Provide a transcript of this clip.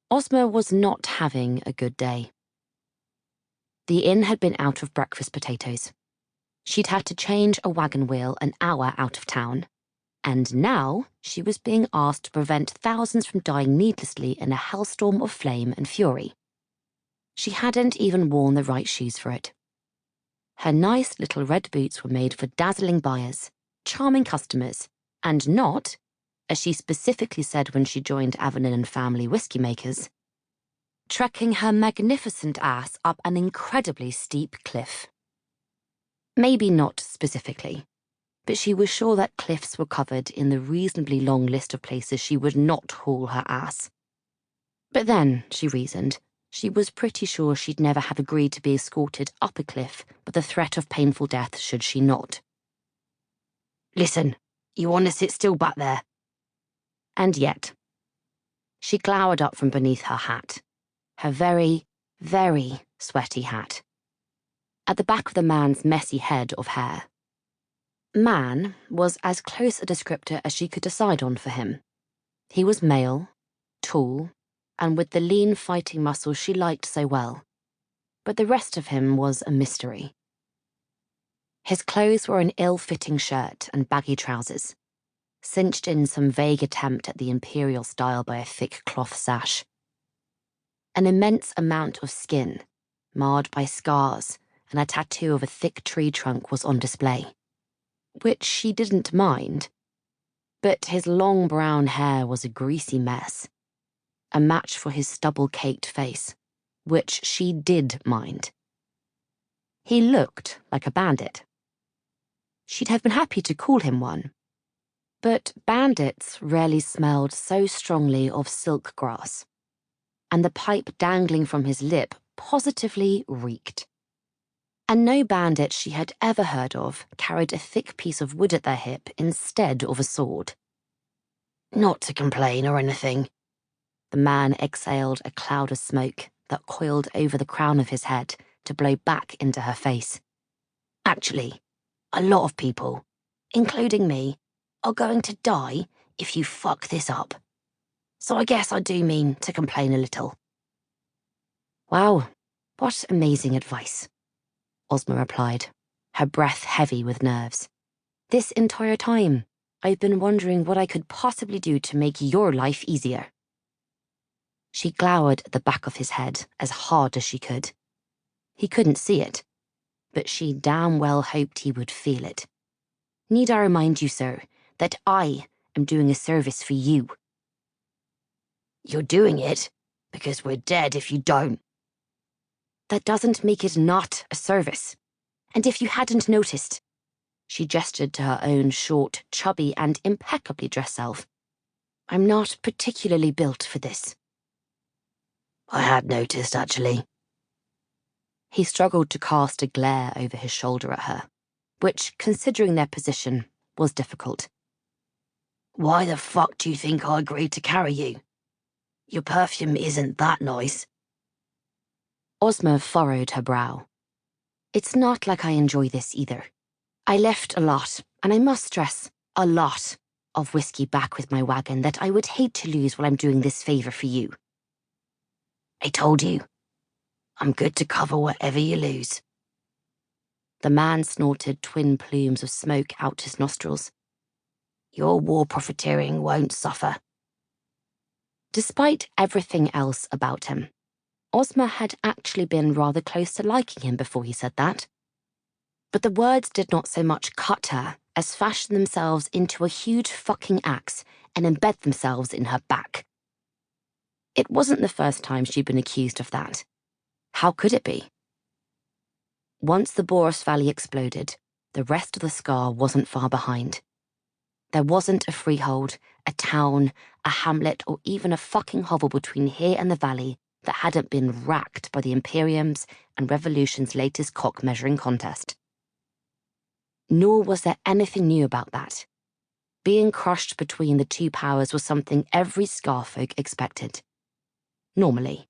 Ozma was not having a good day. The inn had been out of breakfast potatoes. She'd had to change a wagon wheel an hour out of town, and now she was being asked to prevent thousands from dying needlessly in a hellstorm of flame and fury. She hadn't even worn the right shoes for it. Her nice little red boots were made for dazzling buyers, charming customers, and not, as she specifically said when she joined Avenel and Family whiskey makers, trekking her magnificent ass up an incredibly steep cliff. Maybe not specifically, but she was sure that cliffs were covered in the reasonably long list of places she would not haul her ass. But then, she reasoned, she was pretty sure she'd never have agreed to be escorted up a cliff with the threat of painful death should she not. "Listen, you want to sit still back there?" And yet, she glowered up from beneath her hat, her very, very sweaty hat, at the back of the man's messy head of hair. Man was as close a descriptor as she could decide on for him. He was male, tall, and with the lean fighting muscles she liked so well, but the rest of him was a mystery. His clothes were an ill-fitting shirt and baggy trousers, cinched in some vague attempt at the imperial style by a thick cloth sash. An immense amount of skin, marred by scars, and a tattoo of a thick tree trunk was on display, which she didn't mind, but his long brown hair was a greasy mess, a match for his stubble-caked face, which she did mind. He looked like a bandit. She'd have been happy to call him one, but bandits rarely smelled so strongly of silk grass, and the pipe dangling from his lip positively reeked. And no bandit she had ever heard of carried a thick piece of wood at their hip instead of a sword. "Not to complain or anything." The man exhaled a cloud of smoke that coiled over the crown of his head to blow back into her face. "Actually, a lot of people, including me, are going to die if you fuck this up. So I guess I do mean to complain a little." "Wow, what amazing advice," Ozma replied, her breath heavy with nerves. "This entire time, I've been wondering what I could possibly do to make your life easier." She glowered at the back of his head as hard as she could. He couldn't see it, but she damn well hoped he would feel it. "Need I remind you, sir, that I am doing a service for you?" "You're doing it because we're dead if you don't." "That doesn't make it not a service. And if you hadn't noticed," she gestured to her own short, chubby, and impeccably dressed self, "I'm not particularly built for this." "I had noticed, actually." He struggled to cast a glare over his shoulder at her, which, considering their position, was difficult. "Why the fuck do you think I agreed to carry you? Your perfume isn't that nice." Ozma furrowed her brow. "It's not like I enjoy this either. I left a lot, and I must stress, a lot, of whiskey back with my wagon that I would hate to lose while I'm doing this favor for you." "I told you. I'm good to cover whatever you lose." The man snorted twin plumes of smoke out his nostrils. "Your war profiteering won't suffer." Despite everything else about him, Ozma had actually been rather close to liking him before he said that. But the words did not so much cut her as fashion themselves into a huge fucking axe and embed themselves in her back. It wasn't the first time she'd been accused of that. How could it be? Once the Boros Valley exploded, the rest of the scar wasn't far behind. There wasn't a freehold, a town, a hamlet, or even a fucking hovel between here and the valley that hadn't been racked by the Imperium's and Revolution's latest cock-measuring contest. Nor was there anything new about that. Being crushed between the two powers was something every Scarfolk expected. Normally.